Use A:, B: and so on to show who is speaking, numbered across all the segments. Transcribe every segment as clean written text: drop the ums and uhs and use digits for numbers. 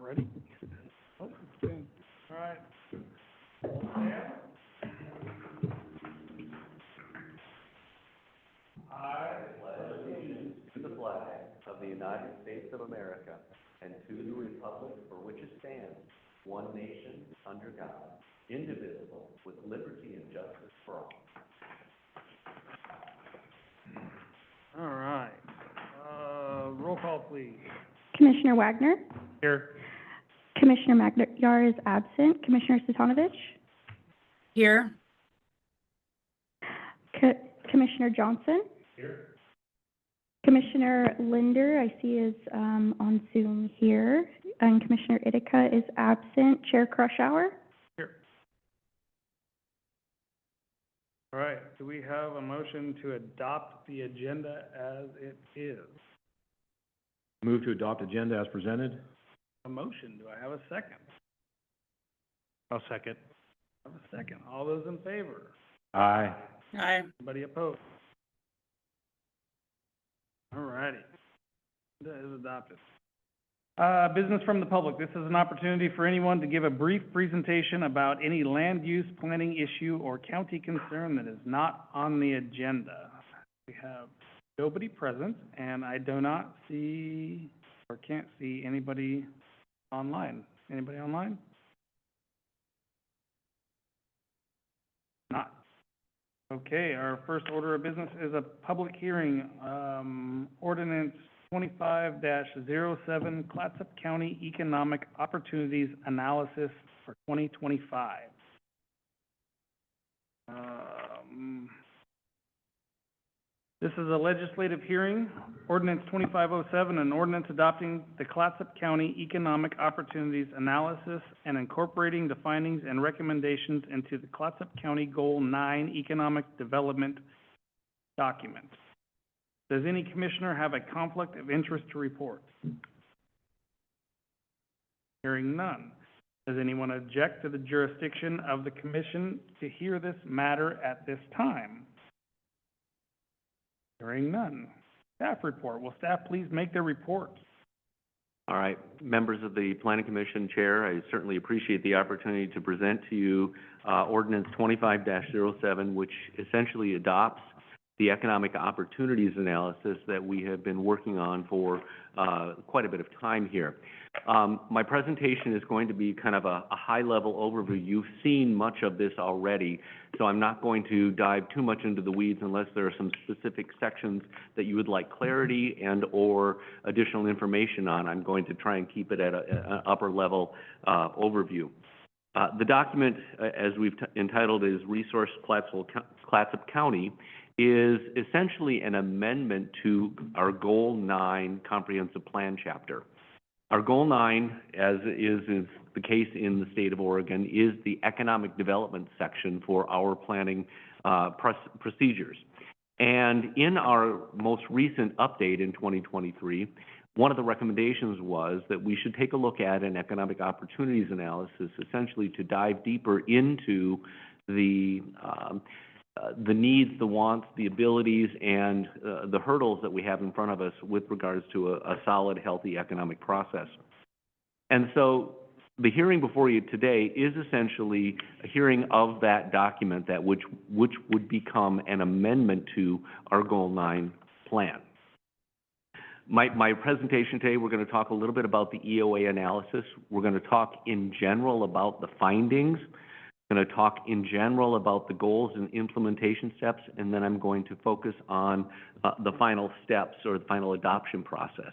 A: Ready? Oh, it's in. All right.
B: To the flag of the United States of America and to the republic for which it stands, one nation, under God, indivisible, with liberty and justice for all.
A: All right. Roll call, please.
C: Commissioner Wagner.
A: Here.
C: Commissioner Magyar is absent. Commissioner Stefanovic.
D: Here.
C: Commissioner Johnson.
A: Here.
C: Commissioner Linder, I see, is on Zoom here. And Commissioner Itica is absent. Chair Crushauer.
A: Here. All right. Do we have a motion to adopt the agenda as it is?
E: Move to adopt agenda as presented.
A: A motion. Do I have a second?
E: I'll second.
A: I have a second. All those in favor?
E: Aye.
D: Aye.
A: Anybody opposed? All righty. That is adopted. Business from the public. This is an opportunity for anyone to give a brief presentation about any land use planning issue or county concern that is not on the agenda. We have nobody present, and I do not see or can't see anybody online. Anybody online? Not. Okay, our first order of business is a public hearing, ordinance 25-07, Clatsop County Economic Opportunities Analysis for 2025. This is a legislative hearing, ordinance 2507, an ordinance adopting the Clatsop County Economic Opportunities Analysis and incorporating the findings and recommendations into the Clatsop County Goal 9 Economic Development document. Does any commissioner have a conflict of interest to report? Hearing none. Does anyone object to the jurisdiction of the commission to hear this matter at this time? Hearing none. Staff report. Will staff please make their report?
B: All right, members of the Planning Commission, Chair, I certainly appreciate the opportunity to present to you Ordinance 25-07, which essentially adopts the economic opportunities analysis that we have been working on for quite a bit of time here. My presentation is going to be kind of a high-level overview. You've seen much of this already, so I'm not going to dive too much into the weeds unless there are some specific sections that you would like clarity and or additional information on. I'm going to try and keep it at an upper-level overview. The document, as we've entitled, is Resource Clatsop County, is essentially an amendment to our Goal 9 Comprehensive Plan chapter. Our Goal 9, as is the case in the state of Oregon, is the economic development section for our planning procedures. And in our most recent update in 2023, one of the recommendations was that we should take a look at an economic opportunities analysis, essentially to dive deeper into the needs, the wants, the abilities, and the hurdles that we have in front of us with regards to a solid, healthy economic process. And so the hearing before you today is essentially a hearing of that document that which would become an amendment to our Goal 9 plan. My presentation today, we're going to talk a little bit about the EOA analysis. We're going to talk in general about the findings. I'm going to talk in general about the goals and implementation steps, and then I'm going to focus on the final steps or the final adoption process.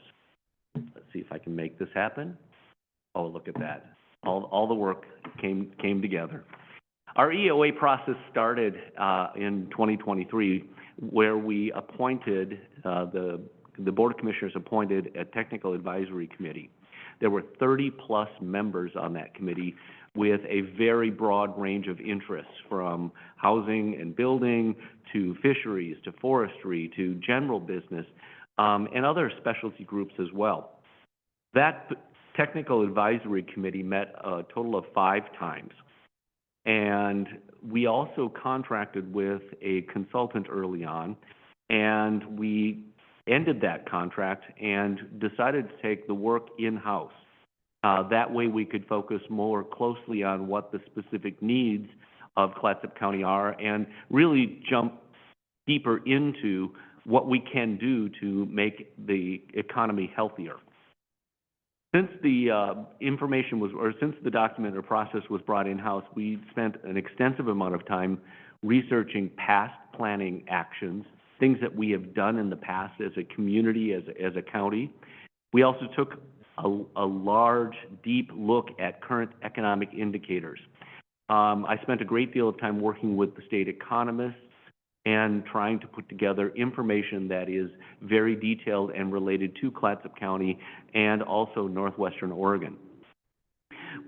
B: Let's see if I can make this happen. Oh, look at that. All the work came together. Our EOA process started in 2023, where we appointed, the Board of Commissioners appointed a technical advisory committee. There were 30-plus members on that committee with a very broad range of interests, from housing and building to fisheries to forestry to general business, and other specialty groups as well. That technical advisory committee met a total of 5 times. And we also contracted with a consultant early on, and we ended that contract and decided to take the work in-house. That way we could focus more closely on what the specific needs of Clatsop County are and really jump deeper into what we can do to make the economy healthier. Since the since the document or process was brought in-house, we spent an extensive amount of time researching past planning actions, things that we have done in the past as a community, as a county. We also took a large, deep look at current economic indicators. I spent a great deal of time working with the state economists and trying to put together information that is very detailed and related to Clatsop County and also northwestern Oregon.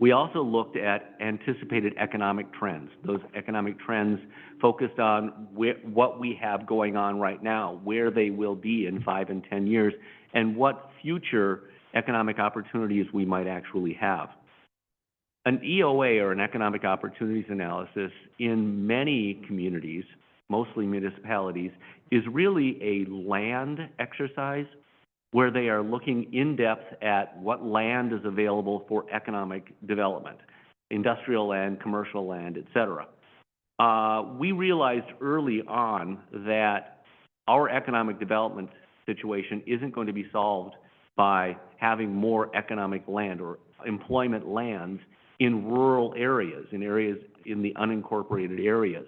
B: We also looked at anticipated economic trends. Those economic trends focused on what we have going on right now, where they will be in 5 and 10 years, and what future economic opportunities we might actually have. An EOA, or an economic opportunities analysis, in many communities, mostly municipalities, is really a land exercise where they are looking in depth at what land is available for economic development, industrial land, commercial land, et cetera. We realized early on that our economic development situation isn't going to be solved by having more economic land or employment lands in rural areas, in the unincorporated areas.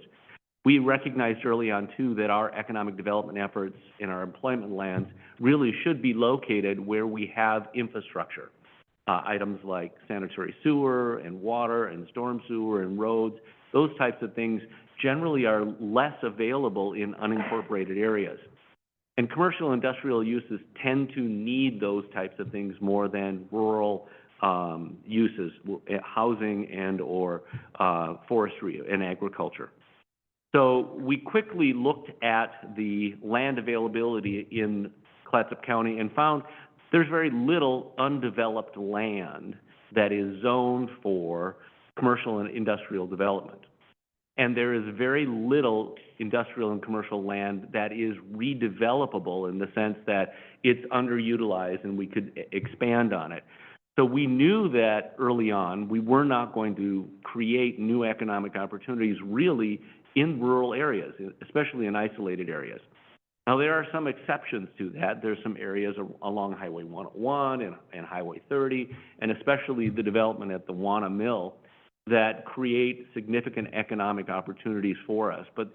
B: We recognized early on, too, that our economic development efforts in our employment lands really should be located where we have infrastructure. Items like sanitary sewer and water and storm sewer and roads, those types of things generally are less available in unincorporated areas. And commercial industrial uses tend to need those types of things more than rural uses, housing and or forestry and agriculture. So we quickly looked at the land availability in Clatsop County and found there's very little undeveloped land that is zoned for commercial and industrial development. And there is very little industrial and commercial land that is redevelopable in the sense that it's underutilized and we could expand on it. So we knew that early on we were not going to create new economic opportunities really in rural areas, especially in isolated areas. Now, there are some exceptions to that. There's some areas along Highway 101 and Highway 30, and especially the development at the Wana Mill that create significant economic opportunities for us. But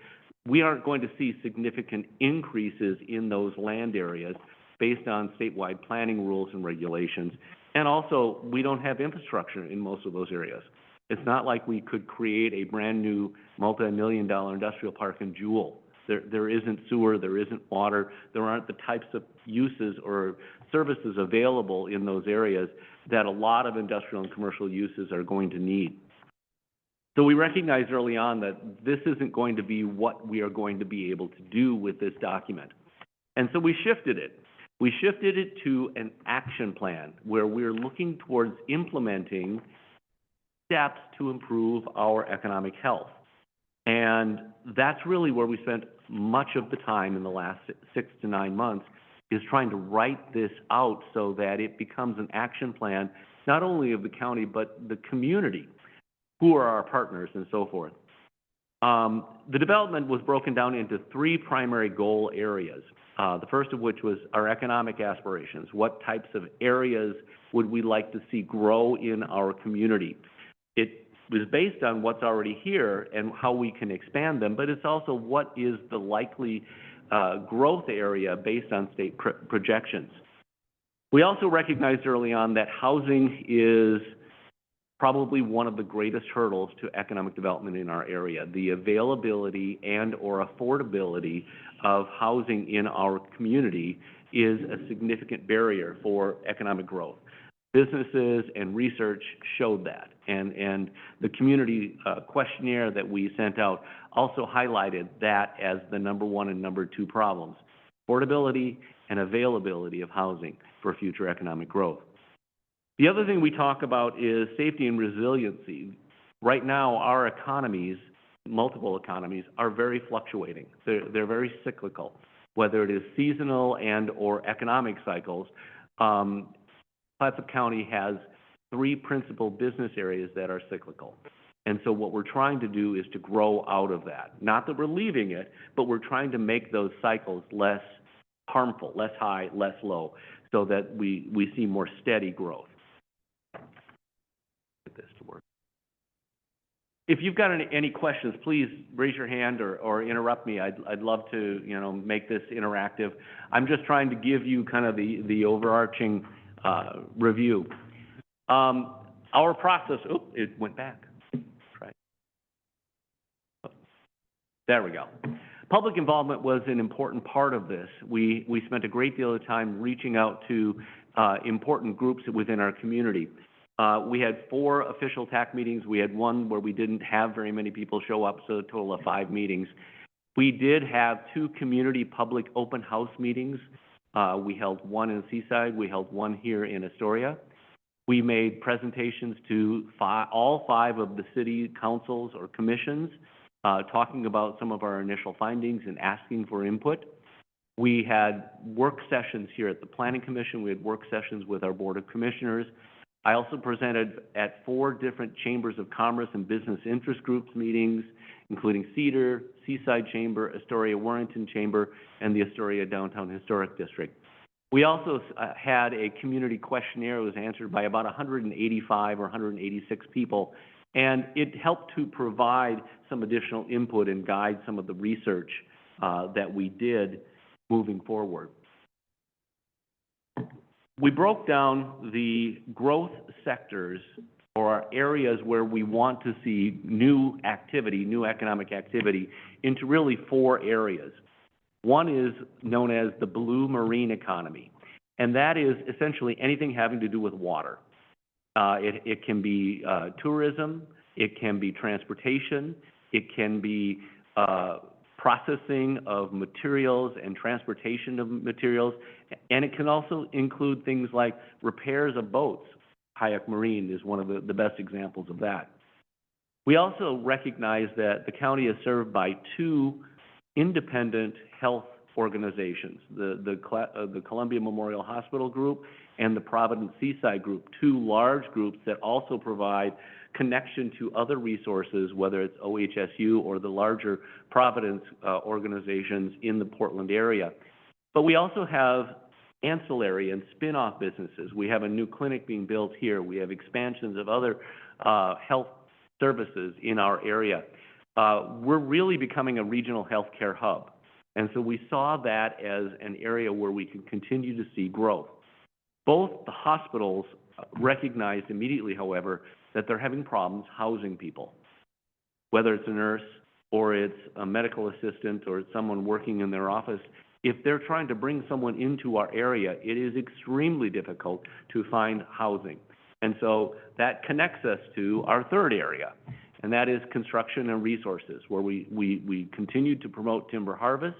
B: we aren't going to see significant increases in those land areas based on statewide planning rules and regulations. And also, we don't have infrastructure in most of those areas. It's not like we could create a brand-new multi-million-dollar industrial park in Jewel. There isn't sewer, there isn't water, there aren't the types of uses or services available in those areas that a lot of industrial and commercial uses are going to need. So we recognized early on that this isn't going to be what we are going to be able to do with this document. And so we shifted it. We shifted it to an action plan where we're looking towards implementing steps to improve our economic health. And that's really where we spent much of the time in the last 6 to 9 months, is trying to write this out so that it becomes an action plan, not only of the county, but the community, who are our partners and so forth. The development was broken down into 3 primary goal areas. The first of which was our economic aspirations. What types of areas would we like to see grow in our community? It was based on what's already here and how we can expand them, but it's also what is the likely growth area based on state projections. We also recognized early on that housing is probably one of the greatest hurdles to economic development in our area. The availability and or affordability of housing in our community is a significant barrier for economic growth. Businesses and research showed that, and the community questionnaire that we sent out also highlighted that as the number 1 and number 2 problems: affordability and availability of housing for future economic growth. The other thing we talk about is safety and resiliency. Right now, our economies, multiple economies, are very fluctuating. They're very cyclical, whether it is seasonal and or economic cycles. Clatsop County has three principal business areas that are cyclical. And so what we're trying to do is to grow out of that. Not that we're leaving it, but we're trying to make those cycles less harmful, less high, less low, so that we see more steady growth. Get this to work. If you've got any questions, please raise your hand or interrupt me. I'd love to, make this interactive. I'm just trying to give you kind of the overarching review. Our process, it went back. Right. There we go. Public involvement was an important part of this. We spent a great deal of time reaching out to important groups within our community. We had 4 official TAC meetings. We had one where we didn't have very many people show up, so a total of 5 meetings. We did have 2 community public open house meetings. We held one in Seaside. We held one here in Astoria. We made presentations to all 5 of the city councils or commissions, talking about some of our initial findings and asking for input. We had work sessions here at the Planning Commission. We had work sessions with our Board of Commissioners. I also presented at 4 different chambers of commerce and business interest groups meetings, including Cedar, Seaside Chamber, Astoria Warrenton Chamber, and the Astoria Downtown Historic District. We also had a community questionnaire that was answered by about 185 or 186 people, and it helped to provide some additional input and guide some of the research that we did moving forward. We broke down the growth sectors or areas where we want to see new activity, new economic activity, into really 4 areas. One is known as the blue marine economy, and that is essentially anything having to do with water. It can be tourism, it can be transportation, it can be processing of materials and transportation of materials, and it can also include things like repairs of boats. Hayek Marine is one of the best examples of that. We also recognize that the county is served by 2 independent health organizations, the Columbia Memorial Hospital Group and the Providence Seaside Group, 2 large groups that also provide connection to other resources, whether it's OHSU or the larger Providence organizations in the Portland area. But we also have ancillary and spin-off businesses. We have a new clinic being built here. We have expansions of other health services in our area. We're really becoming a regional healthcare hub. And so we saw that as an area where we can continue to see growth. Both the hospitals recognized immediately, however, that they're having problems housing people, whether it's a nurse or it's a medical assistant or it's someone working in their office. If they're trying to bring someone into our area, it is extremely difficult to find housing. And so that connects us to our 3rd area, and that is construction and resources, where we continue to promote timber harvest.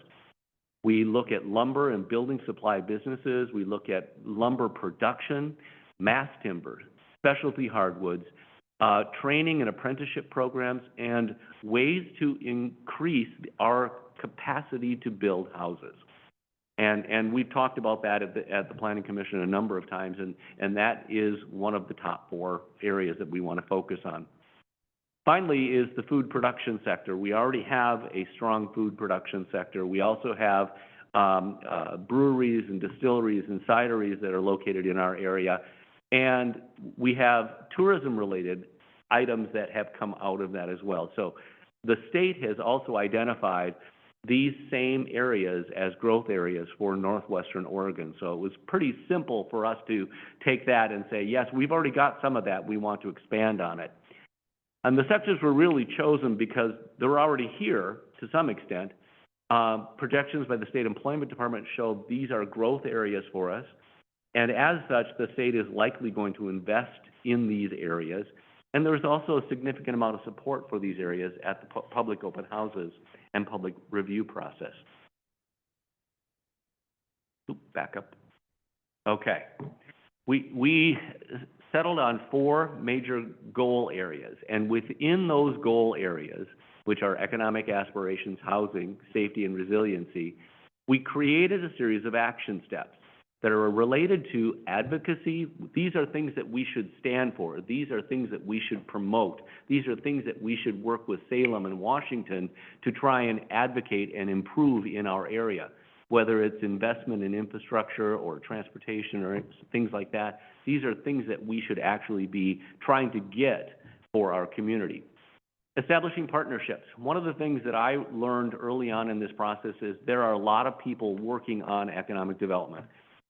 B: We look at lumber and building supply businesses. We look at lumber production, mass timber, specialty hardwoods, training and apprenticeship programs, and ways to increase our capacity to build houses. And we've talked about that at the Planning Commission a number of times, and that is one of the top 4 areas that we want to focus on. Finally is the food production sector. We already have a strong food production sector. We also have breweries and distilleries and cideries that are located in our area. And we have tourism-related items that have come out of that as well. So the state has also identified these same areas as growth areas for northwestern Oregon. So it was pretty simple for us to take that and say, yes, we've already got some of that. We want to expand on it. And the sectors were really chosen because they're already here to some extent. Projections by the State Employment Department show these are growth areas for us. And as such, the state is likely going to invest in these areas. And there's also a significant amount of support for these areas at the public open houses and public review process. Back up. Okay. We settled on 4 major goal areas. And within those goal areas, which are economic aspirations, housing, safety, and resiliency, we created a series of action steps. that are related to advocacy. These are things that we should stand for. These are things that we should promote. These are things that we should work with Salem and Washington to try and advocate and improve in our area, whether it's investment in infrastructure or transportation or things like that. These are things that we should actually be trying to get for our community. Establishing partnerships. One of the things that I learned early on in this process is there are a lot of people working on economic development.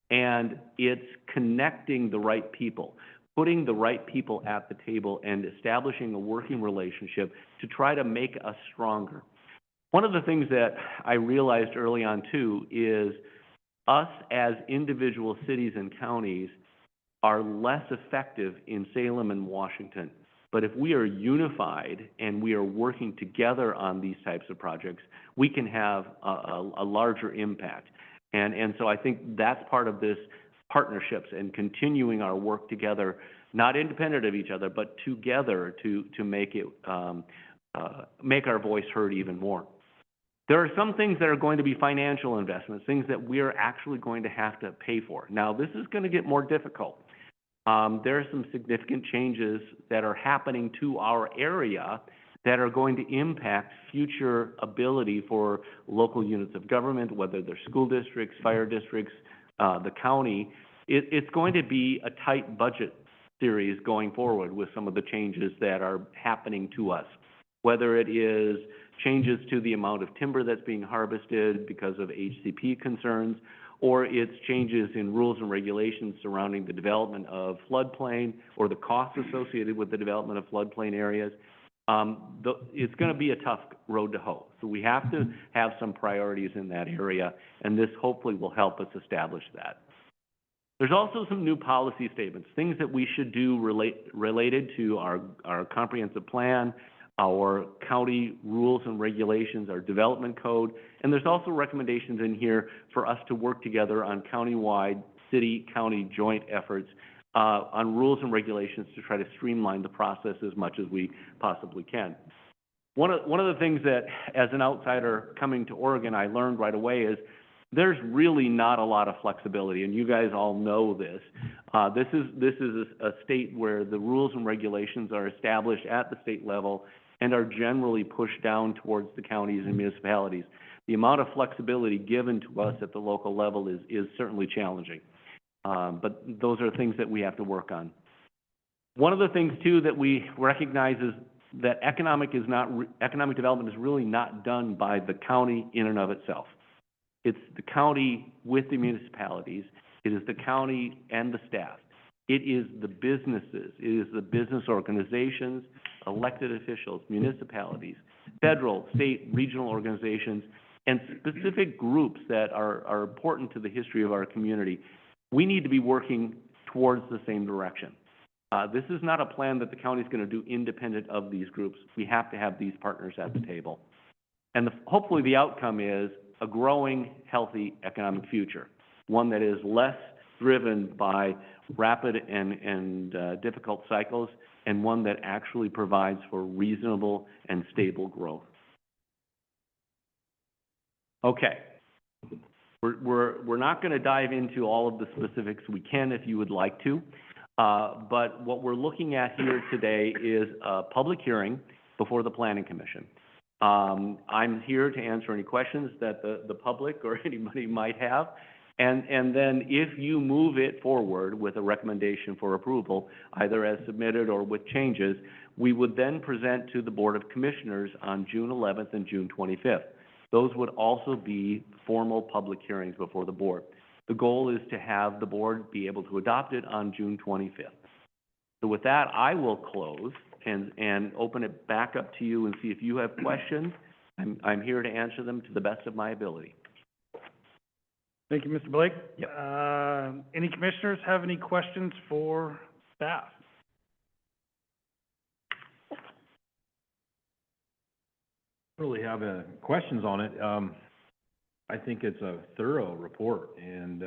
B: And it's connecting the right people, putting the right people at the table and establishing a working relationship to try to make us stronger. One of the things that I realized early on too is us as individual cities and counties are less effective in Salem and Washington. But if we are unified and we are working together on these types of projects, we can have a larger impact. And so I think that's part of this partnerships and continuing our work together, not independent of each other, but together to make it, make our voice heard even more. There are some things that are going to be financial investments, things that we are actually going to have to pay for. Now, this is going to get more difficult. There are some significant changes that are happening to our area that are going to impact future ability for local units of government, whether they're school districts, fire districts, the county. It's going to be a tight budget series going forward with some of the changes that are happening to us, whether it is changes to the amount of timber that's being harvested because of HCP concerns, or it's changes in rules and regulations surrounding the development of floodplain or the costs associated with the development of floodplain areas. It's going to be a tough road to hoe. So we have to have some priorities in that area, and this hopefully will help us establish that. There's also some new policy statements, things that we should do related to our comprehensive plan, our county rules and regulations, our development code, and there's also recommendations in here for us to work together on countywide, city-county joint efforts on rules and regulations to try to streamline the process as much as we possibly can. One of the things that, as an outsider coming to Oregon, I learned right away is there's really not a lot of flexibility, and you guys all know this. This is a state where the rules and regulations are established at the state level and are generally pushed down towards the counties and municipalities. The amount of flexibility given to us at the local level is certainly challenging. But those are things that we have to work on. One of the things, too, that we recognize is that economic development is really not done by the county in and of itself. It's the county with the municipalities. It is the county and the staff. It is the businesses. It is the business organizations, elected officials, municipalities, federal, state, regional organizations, and specific groups that are important to the history of our community. We need to be working towards the same direction. This is not a plan that the county is going to do independent of these groups. We have to have these partners at the table. And hopefully the outcome is a growing, healthy economic future, one that is less driven by rapid and difficult cycles, and one that actually provides for reasonable and stable growth. Okay. We're not going to dive into all of the specifics. We can if you would like to. But what we're looking at here today is a public hearing before the Planning Commission. I'm here to answer any questions that the public or anybody might have. And then if you move it forward with a recommendation for approval, either as submitted or with changes, we would then present to the Board of Commissioners on June 11th and June 25th. Those would also be formal public hearings before the board. The goal is to have the board be able to adopt it on June 25th. So with that, I will close and open it back up to you and see if you have questions. I'm here to answer them to the best of my ability.
A: Thank you, Mr. Blake.
B: Yep.
A: Any commissioners have any questions for staff?
E: Really have questions on it. I think it's a thorough report, and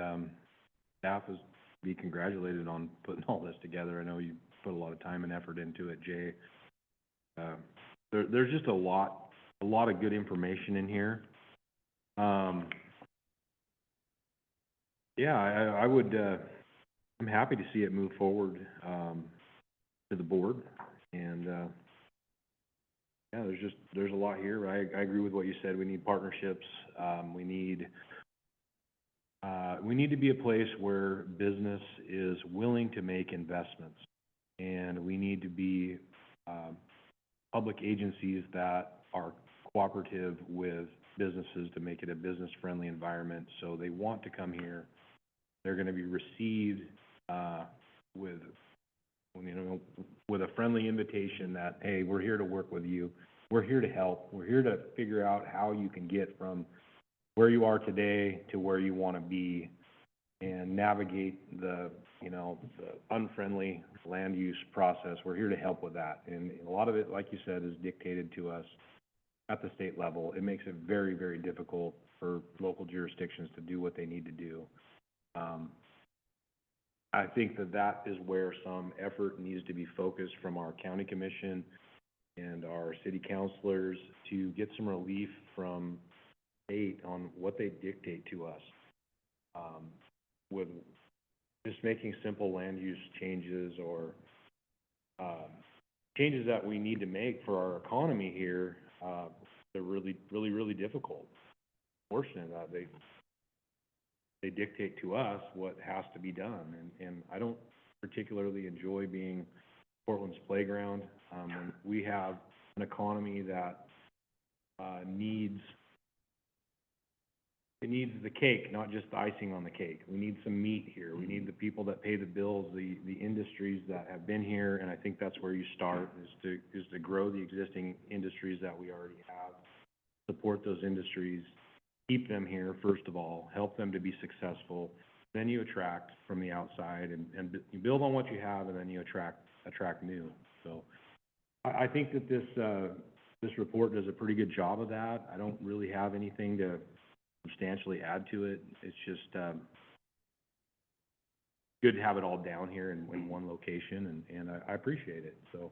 E: staff is to be congratulated on putting all this together. I know you put a lot of time and effort into it, Jay. There's just a lot of good information in here. Yeah, I would, I'm happy to see it move forward, to the board, and, yeah, there's a lot here. I agree with what you said. We need partnerships. We need to be a place where business is willing to make investments. And we need to be, public agencies that are cooperative with businesses to make it a business-friendly environment. So they want to come here. They're gonna be received, with, you know, with a friendly invitation that, hey, we're here to work with you. We're here to help. We're here to figure out how you can get from where you are today to where you want to be and navigate the, you know, the unfriendly land use process. We're here to help with that. And a lot of it, like you said, is dictated to us at the state level. It makes it very, very difficult for local jurisdictions to do what they need to do. I think that is where some effort needs to be focused from our county commission and our city councilors to get some relief from state on what they dictate to us. With just making simple land use changes or, changes that we need to make for our economy here, they're really, really, really difficult. Fortunate that they dictate to us what has to be done, and I don't particularly enjoy being Portland's playground. When we have an economy that needs the cake, not just the icing on the cake. We need some meat here. We need the people that pay the bills, the industries that have been here, and I think that's where you start, is to grow the existing industries that we already have, support those industries, keep them here, first of all, help them to be successful. Then you attract from the outside, and you build on what you have, and then you attract new. So I think that this report does a pretty good job of that. I don't really have anything to substantially add to it. It's just good to have it all down here in one location, and I appreciate it. So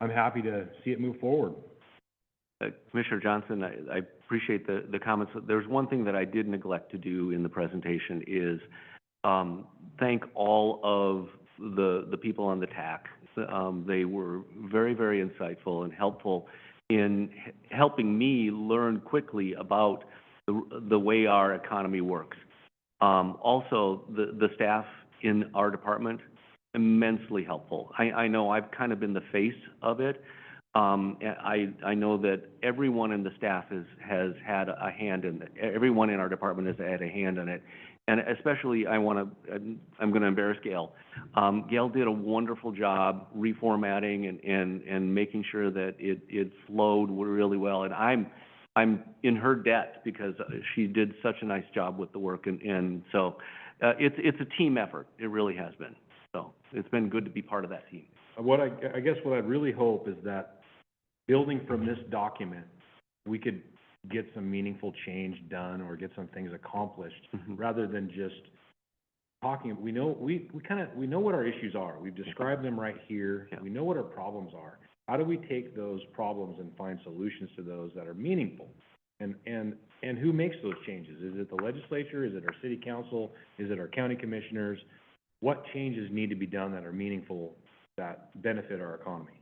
E: I'm happy to see it move forward.
B: Commissioner Johnson, I appreciate the comments. There's one thing that I did neglect to do in the presentation is thank all of the people on the TAC. They were very, very insightful and helpful in helping me learn quickly about the way our economy works. Also, the staff in our department, immensely helpful. I know I've kind of been the face of it. I know that everyone in the staff has had a hand in it. Everyone in our department has had a hand in it. And especially, I'm going to embarrass Gail. Gail did a wonderful job reformatting and making sure that it flowed really well. And I'm in her debt because she did such a nice job with the work. And so it's a team effort. It really has been. So it's been good to be part of that team.
E: I guess what I'd really hope is that building from this document, we could get some meaningful change done or get some things accomplished, rather than just talking. We know what our issues are. We've described them right here. Yeah. We know what our problems are. How do we take those problems and find solutions to those that are meaningful? And who makes those changes? Is it the legislature? Is it our city council? Is it our county commissioners? What changes need to be done that are meaningful, that benefit our economy?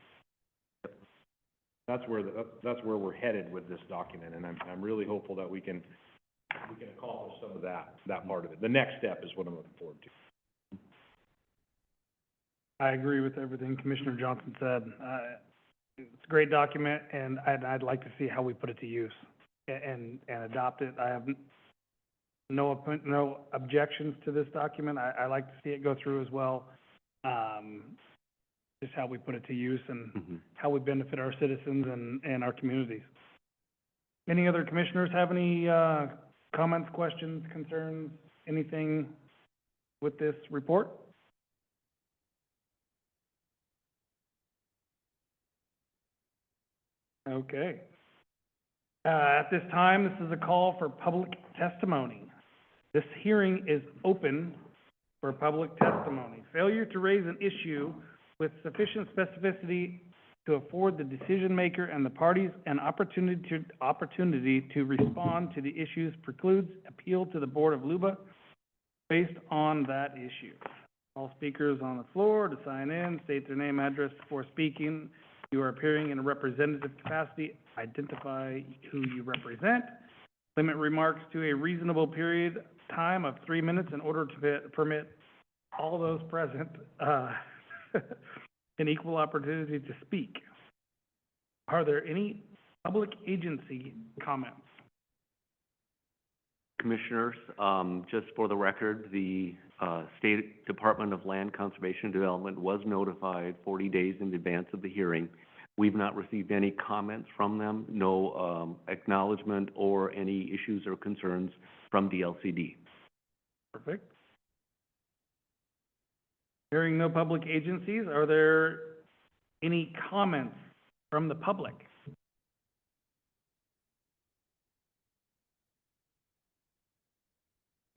E: That's where we're headed with this document, and I'm really hopeful that we can accomplish some of that part of it. The next step is what I'm looking forward to.
A: I agree with everything Commissioner Johnson said. It's a great document, and I'd like to see how we put it to use and adopt it. I have no objections to this document. I like to see it go through as well. Just how we put it to use and how we benefit our citizens and our communities. Any other commissioners have any comments, questions, concerns, anything with this report? Okay. At this time, this is a call for public testimony. This hearing is open for public testimony. Failure to raise an issue with sufficient specificity to afford the decision maker and the parties an opportunity to respond to the issues precludes appeal to the Board of LUBA. based on that issue. All speakers on the floor to sign in, state their name, address before speaking. If you are appearing in a representative capacity, identify who you represent. Limit remarks to a reasonable period time of 3 minutes in order to permit all those present, an equal opportunity to speak. Are there any public agency comments?
B: Commissioners, just for the record, the State Department of Land Conservation and Development was notified 40 days in advance of the hearing. We've not received any comments from them, no acknowledgement or any issues or concerns from DLCD.
A: Perfect. Hearing no public agencies, are there any comments from the public?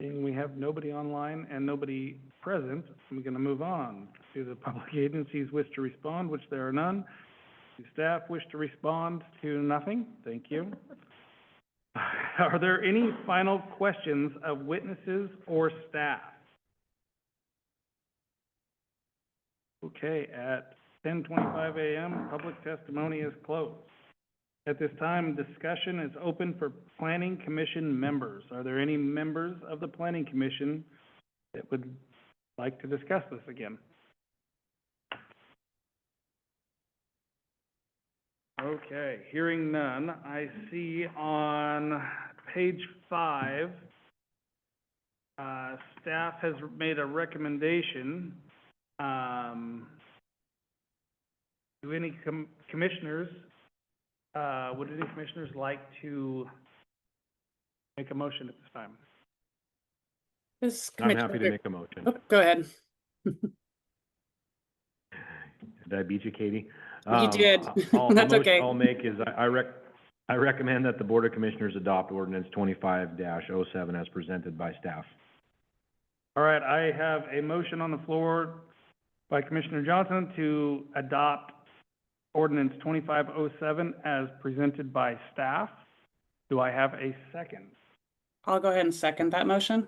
A: Seeing we have nobody online and nobody present, I'm going to move on. Do the public agencies wish to respond, which there are none? Do staff wish to respond to nothing? Thank you. Are there any final questions of witnesses or staff? Okay, at 10:25 a.m., public testimony is closed. At this time, discussion is open for Planning Commission members. Are there any members of the Planning Commission that would like to discuss this again? Okay, hearing none, I see on page 5, staff has made a recommendation. Do any commissioners, would any commissioners like to make a motion at this time?
D: This
E: I'm
D: Commissioner-
E: happy to make a motion.
D: Oh, go ahead.
E: Did I beat you, Katie?
D: You did.
E: The
D: That's
E: motion
D: okay.
E: I'll make is I recommend that the Board of Commissioners adopt ordinance 25-07 as presented by staff.
A: All right, I have a motion on the floor by Commissioner Johnson to adopt ordinance 2507 as presented by staff. Do I have a second?
D: I'll go ahead and second that motion.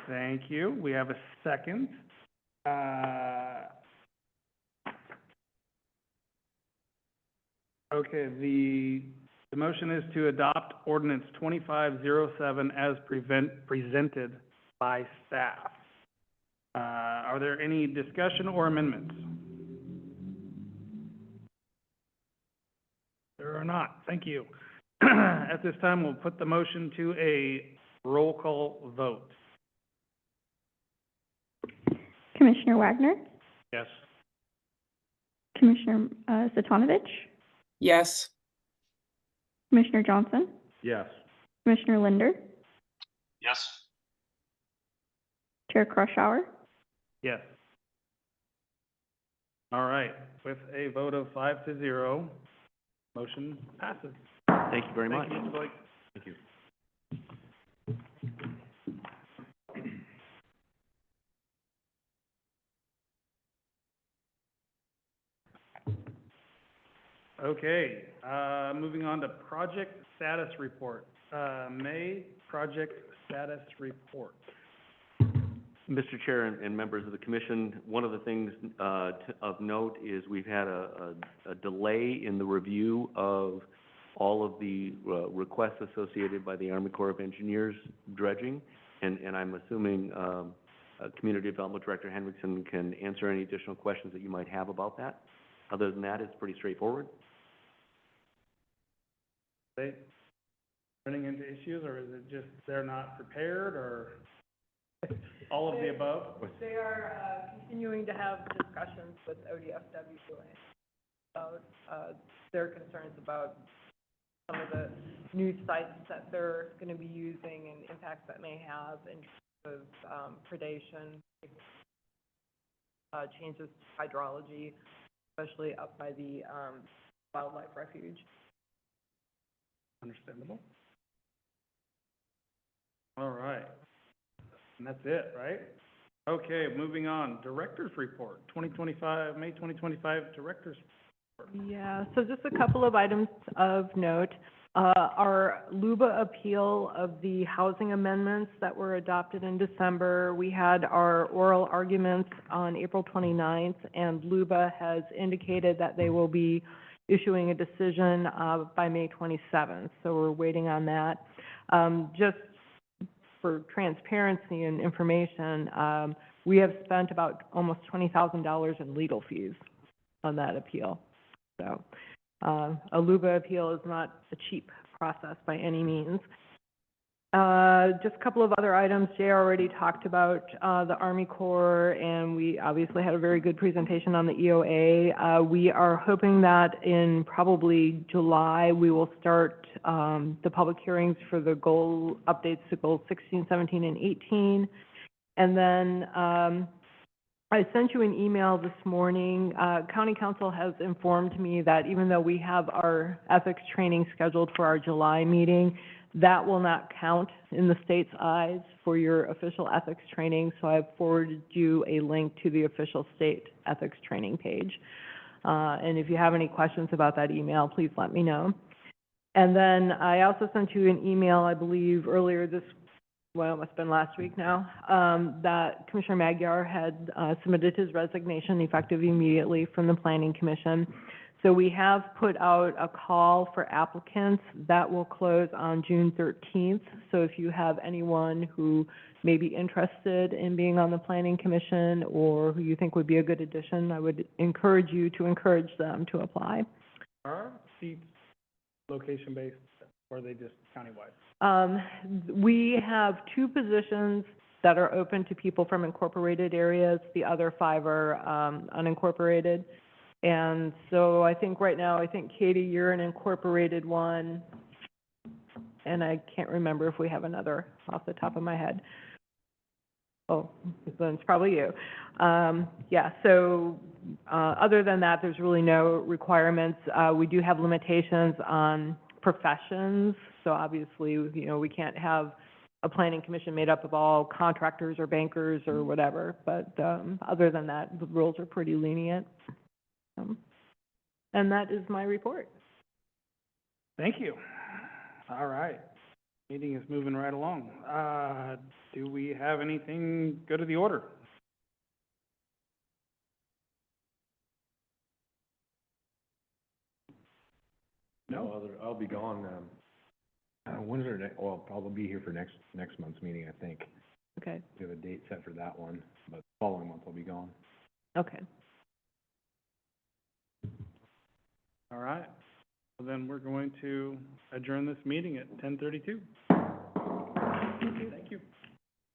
A: Thank you. We have a second. Okay, the motion is to adopt ordinance 2507 as presented by staff. Are there any discussion or amendments? There are not. Thank you. At this time, we'll put the motion to a roll call vote.
C: Commissioner Wagner,
A: Yes.
C: Commissioner Satanovich,
D: Yes.
C: Commissioner Johnson,
E: Yes.
C: Commissioner Linder,
F: Yes.
C: Chair Crushhour.
A: Yes. All right, with a vote of 5-0, motion passes.
B: Thank you very much.
A: Thank you, Mr. Blake.
E: Thank you.
A: Okay, moving on to project status report. May project status report.
B: Mr. Chair and members of the commission, one of the things of note is we've had a delay in the review of all of the requests associated by the Army Corps of Engineers dredging, and I'm assuming Community Development Director Hendrickson can answer any additional questions that you might have about that. Other than that, it's pretty straightforward.
A: They running into issues, or is it just they're not prepared, or all of the above?
G: They are continuing to have discussions with ODFW about their concerns about some of the new sites that they're going to be using and impacts that may have in terms of predation, changes to hydrology, especially up by the wildlife refuge.
A: Understandable. All right. And that's it, right? Okay, moving on. Director's report, May 2025 Director's.
G: Yeah, so just a couple of items of note. Our LUBA appeal of the housing amendments that were adopted in December, we had our oral arguments on April 29th, and LUBA has indicated that they will be issuing a decision, by May 27th, so we're waiting on that. Just for transparency and information, we have spent about almost $20,000 in legal fees on that appeal. So, a LUBA appeal is not a cheap process by any means. Just a couple of other items. Jay already talked about, the Army Corps, and we obviously had a very good presentation on the EOA. We are hoping that in probably July, we will start, the public hearings for the goal updates to goals 16, 17, and 18. And then, I sent you an email this morning. County Council has informed me that even though we have our ethics training scheduled for our July meeting, that will not count in the state's eyes for your official ethics training, so I've forwarded you a link to the official state ethics training page. And if you have any questions about that email, please let me know. And then I also sent you an email, I believe, earlier this well, it must have been last week now, that Commissioner Magyar had submitted his resignation effective immediately from the Planning Commission. So we have put out a call for applicants that will close on June 13th. So if you have anyone who may be interested in being on the Planning Commission or who you think would be a good addition, I would encourage you to encourage them to apply.
A: Are seats location-based, or are they just countywide?
G: We have 2 positions that are open to people from incorporated areas. The other 5 are unincorporated. And so I think right now, Katie, you're an incorporated one, and I can't remember if we have another off the top of my head. Oh, then it's probably you. Yeah, so other than that, there's really no requirements. We do have limitations on professions, so obviously, you know, we can't have a planning commission made up of all contractors or bankers or whatever, but other than that, the rules are pretty lenient. And that is my report.
A: Thank you. All right. Meeting is moving right along. Do we have anything go to the order? No?
E: I'll be gone, when's our next, well, I'll probably be here for next month's meeting, I think.
G: Okay,
E: We have a date set for that one, but the following month I'll be gone.
G: okay.
A: All right. Well, then we're going to adjourn this meeting at 10:32. Thank you.